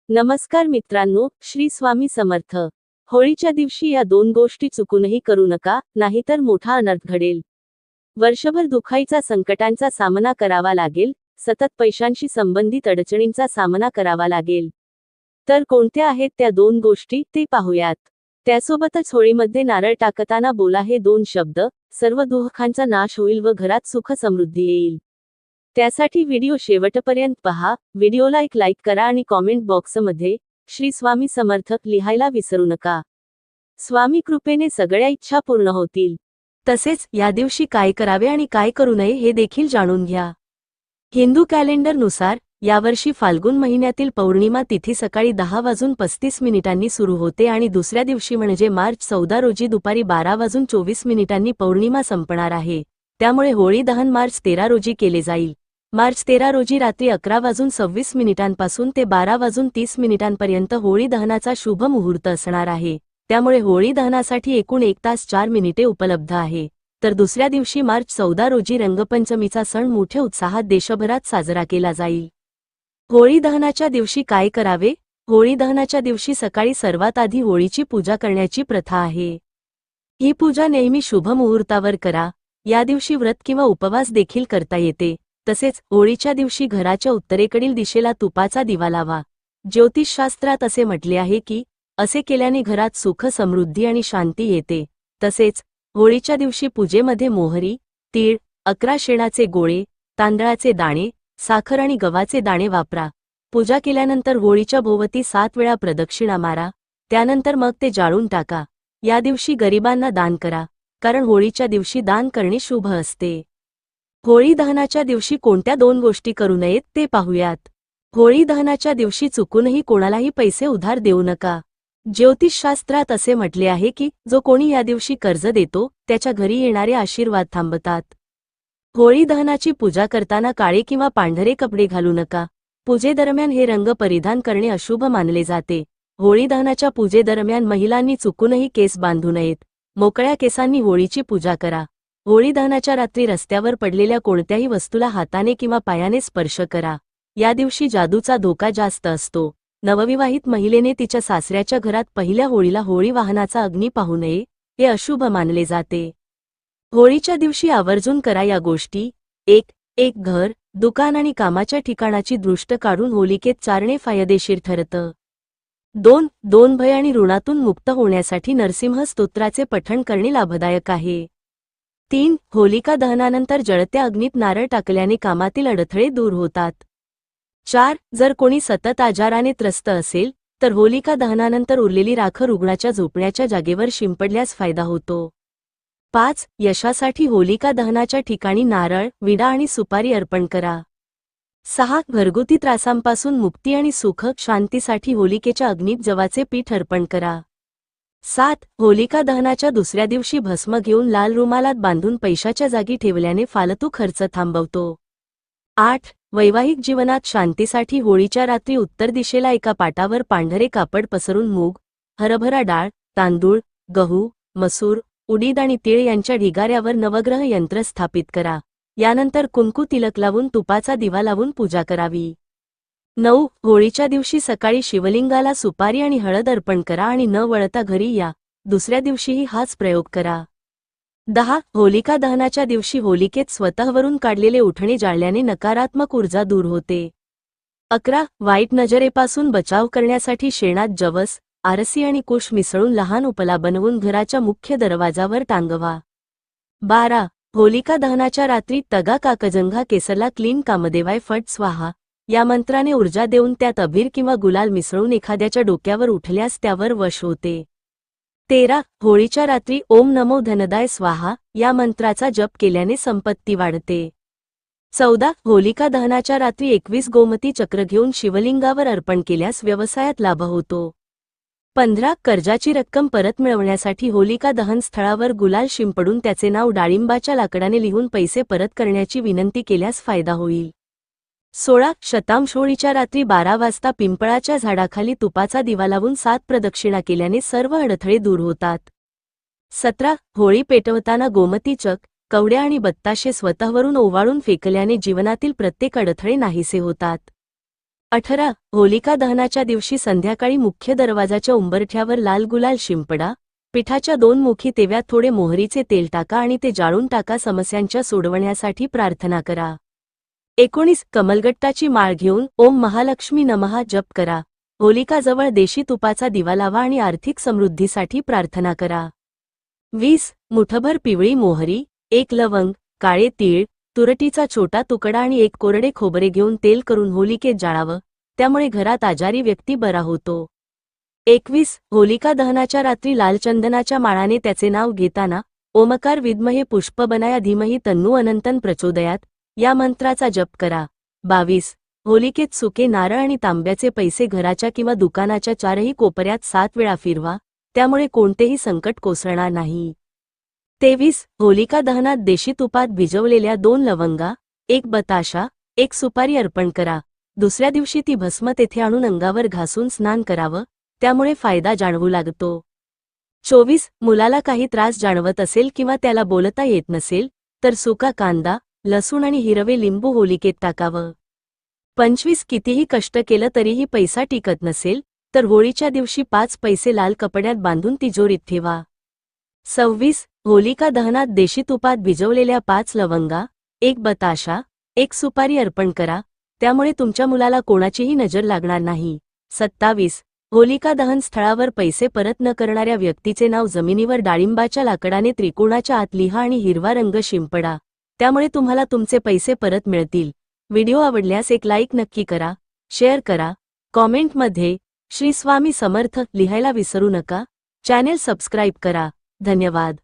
नमस्कार मित्रांनो, श्री स्वामी समर्थ। होळीच्या दिवशी या दोन गोष्टी चुकूनही करू नका, नाहीतर मोठा अनर्थ घडेल। वर्षभर दुःखाईचा संकटांचा सामना करावा लागेल, सतत पैशांशी संबंधित अडचणींचा सामना करावा लागेल। तर कोणत्या आहेत त्या दोन गोष्टी ते पाहूयात। त्यासोबतच होळीमध्ये नारळ टाकताना बोला हे दोन शब्द, सर्व दुःखांचा नाश होईल व घरात सुख समृद्धी येईल। त्यासाठी व्हिडिओ शेवटपर्यंत पहा, व्हिडिओला एक लाईक करा आणि कॉमेंट बॉक्समध्ये श्री स्वामी समर्थ लिहायला विसरू नका। स्वामी कृपेने सगळ्या इच्छा पूर्ण होतील। तसेच या दिवशी काय करावे आणि काय करू नये हे देखील जाणून घ्या। हिंदू कॅलेंडरनुसार यावर्षी फाल्गुन महिन्यातील पौर्णिमा तिथी सकाळी 10:35 सुरू होते आणि दुसऱ्या दिवशी म्हणजे मार्च 14 रोजी दुपारी 12:24 पौर्णिमा संपणार आहे। त्यामुळे होळी दहन मार्च 13 रोजी केले जाईल। मार्च 13 रोजी रात्री 11:26 पासून ते 12:30 पर्यंत होळी दहनाचा शुभ मुहूर्त असणार आहे। त्यामुळे होळी दहनासाठी एकूण 1 तास 4 मिनिटे उपलब्ध आहे। तर दुसऱ्या दिवशी मार्च 14 रोजी रंगपंचमीचा सण मोठ्या उत्साहात देशभरात साजरा केला जाईल। होळी दहनाच्या दिवशी काय करावे? होळी दहनाच्या दिवशी सकाळी सर्वात आधी होळीची पूजा करण्याची प्रथा आहे। ही पूजा नेहमी शुभ मुहूर्तावर करा। या दिवशी व्रत किंवा उपवास देखील करता येते। तसेच होळीच्या दिवशी घराच्या उत्तरेकडील दिशेला तुपाचा दिवा लावा। ज्योतिषशास्त्रात असे म्हटले आहे की असे केल्याने घरात सुख समृद्धी आणि शांती येते। तसेच होळीच्या दिवशी पूजेमध्ये मोहरी, तीळ, 11 शेणाचे गोळे, तांदळाचे दाणे, साखर आणि गव्हाचे दाणे वापरा। पूजा केल्यानंतर होळीच्या भोवती 7 वेळा प्रदक्षिणा मारा। त्यानंतर मग ते जाळून टाका। या दिवशी गरिबांना दान करा, कारण होळीच्या दिवशी दान करणे शुभ असते। होळी दहनाच्या दिवशी कोणत्या दोन गोष्टी करू नयेत ते पाहूयात। होळी दहनाच्या दिवशी चुकूनही कोणालाही पैसे उधार देऊ नका। ज्योतिषशास्त्रात असे म्हटले आहे की जो कोणी या दिवशी कर्ज देतो त्याच्या घरी येणारे आशीर्वाद थांबतात। होळी दहनाची पूजा करताना काळे किंवा पांढरे कपडे घालू नका। पूजेदरम्यान हे रंग परिधान करणे अशुभ मानले जाते। होळी दहनाच्या पूजेदरम्यान महिलांनी चुकूनही केस बांधू नयेत। मोकळ्या केसांनी होळीची पूजा करा। होळी दहनाच्या रात्री रस्त्यावर पडलेल्या कोणत्याही वस्तूला हाताने किंवा पायाने स्पर्श करा। या दिवशी जादूचा धोका जास्त असतो। नवविवाहित महिलेने तिच्या सासऱ्याच्या घरात पहिल्या होळीला होळी वाहनाचा अग्नी पाहू नये, हे अशुभ मानले जाते। होळीच्या दिवशी आवर्जून करा या गोष्टी। 1. घर, दुकान आणि कामाच्या ठिकाणाची दृष्ट काढून होलिकेत चारणे फायदेशीर ठरतं। 2. भय आणि ऋणातून मुक्त होण्यासाठी नरसिंह स्तोत्राचे पठण करणे लाभदायक आहे। 3. होलिका दहनानंतर जळत्या अग्नीत नारळ टाकल्याने कामातील अडथळे दूर होतात। 4. जर कोणी सतत आजाराने त्रस्त असेल तर होलिका दहनानंतर उरलेली राख रुग्णाच्या झोपण्याच्या जागेवर शिंपडल्यास फायदा होतो। 5. यशासाठी होलिका दहनाच्या ठिकाणी नारळ, विडा आणि सुपारी अर्पण करा। 6. घरगुती त्रासांपासून मुक्ती आणि सुख शांतीसाठी होलिकेच्या अग्नीत जवाचे पीठ अर्पण करा। 7. होलिका दहनाच्या दुसऱ्या दिवशी भस्म घेऊन लाल रुमालात बांधून पैशाच्या जागी ठेवल्याने फालतू खर्च थांबवतो। 8. वैवाहिक जीवनात शांतीसाठी होळीच्या रात्री उत्तर दिशेला एका पाटावर पांढरे कापड पसरून मूग, हरभरा डाळ, तांदूळ, गहू, मसूर, उडीद आणि तीळ यांच्या ढिगाऱ्यावर नवग्रह यंत्र स्थापित करा। यानंतर कुंकू तिलक लावून तुपाचा दिवा लावून पूजा करावी। 9. होळीच्या दिवशी सकाळी शिवलिंगाला सुपारी आणि हळद अर्पण करा आणि न वळता घरी या। दुसऱ्या दिवशीही हाच प्रयोग करा। 10. होलिका दहनाच्या दिवशी होलिकेत स्वतःवरून काढलेले उठणे जाळल्याने नकारात्मक ऊर्जा दूर होते। 11. वाईट नजरेपासून बचाव करण्यासाठी शेणात जवस, आरसी आणि कुश मिसळून लहान उपला बनवून घराच्या मुख्य दरवाजावर टांगवा। 12. होलिका दहनाच्या रात्री तगा काकजंघा केसरला क्लीन कामदेवाय फट स्वाहा या मंत्राने ऊर्जा देऊन त्यात अबीर किंवा गुलाल मिसळून एखाद्याच्या डोक्यावर उठल्यास त्यावर वश होते। 13. होळीच्या रात्री ओम नमो धनदाय स्वाहा या मंत्राचा जप केल्याने संपत्ती वाढते। 14. होलिका दहनाच्या रात्री 21 गोमती चक्र घेऊन शिवलिंगावर अर्पण केल्यास व्यवसायात लाभ होतो। 15. कर्जाची रक्कम परत मिळवण्यासाठी होलिका दहन स्थळावर गुलाल शिंपडून त्याचे नाव डाळिंबाच्या लाकडाने लिहून पैसे परत करण्याची विनंती केल्यास फायदा होईल। 16. शतांश होळीच्या रात्री 12 वाजता पिंपळाच्या झाडाखाली तुपाचा दिवा लावून 7 प्रदक्षिणा केल्याने सर्व अडथळे दूर होतात। 17. होळी पेटवताना गोमती चक, कवड्या आणि बत्ताशे स्वतःवरून ओवाळून फेकल्याने जीवनातील प्रत्येक अडथळे नाहीसे होतात। 18. होलिका दहनाच्या दिवशी संध्याकाळी मुख्य दरवाजाच्या उंबरठ्यावर लाल गुलाल शिंपडा. पिठाच्या 2 मुठी तेव्यात थोडे मोहरीचे तेल टाका आणि ते जाळून टाका. समस्यांच्या सोडवण्यासाठी प्रार्थना करा. 19. कमलगट्टाची माळ घेऊन ओम महालक्ष्मी नमः जप करा. होलिकाजवळ देशी तुपाचा दिवा लावा आणि आर्थिक समृद्धीसाठी प्रार्थना करा. 20. मुठभर पिवळी मोहरी, 1 लवंग, काळे तीळ, तुरटीचा छोटा तुकडा आणि 1 कोरडे खोबरे घेऊन तेल करून होलिकेत जाळावं. त्यामुळे घरात आजारी व्यक्ती बरा होतो. 21. होलिका दहनाच्या रात्री लाल चंदनाच्या माळाने त्याचे नाव घेताना ओमकार विद्महे पुष्पबनाया धीमहि तन्नो अनंतं प्रचोदयात या मंत्राचा जप करा. 22. होलिकेत सुके नारळ आणि तांब्याचे पैसे घराच्या किंवा दुकानाच्या 4ही कोपऱ्यात 7 वेळा फिरवा. त्यामुळे कोणतेही संकट कोसळणार नाही. 23. होलिका दहनात देशी तुपात भिजवलेल्या 2 लवंगा, 1 बताशा, 1 सुपारी अर्पण करा. दुसऱ्या दिवशी ती भस्म तेथे आणून अंगावर घासून स्नान करावं. त्यामुळे फायदा जाणवू लागतो. 24. मुलाला काही त्रास जाणवत असेल किंवा त्याला बोलता येत नसेल तर सुका कांदा, लसूण आणि हिरवे लिंबू होलिकेत टाकावं. 25. कितीही कष्ट केलं तरीही पैसा टिकत नसेल तर होळीच्या दिवशी 5 पैसे लाल कपड्यात बांधून तिजोरीत ठेवा. 26. होलिका दहनात देशी तुपात भिजवलेल्या 5 लवंगा, 1 बताशा, 1 सुपारी अर्पण करा. त्यामुळे तुमच्या मुलाला कोणाचीही नजर लागणार नाही. 27. होलिका दहन स्थळावर पैसे परत न करणाऱ्या व्यक्तीचे नाव जमिनीवर डाळिंबाच्या लाकडाने त्रिकोणाच्या आत लिहा आणि हिरवा रंग शिंपडा. त्यामुळे तुम्हाला तुमचे पैसे परत मिळतील. व्हिडिओ आवडल्यास एक लाईक नक्की करा, शेअर करा. कॉमेंटमध्ये श्री स्वामी समर्थ लिहायला विसरू नका. चॅनेल सबस्क्राईब करा. धन्यवाद.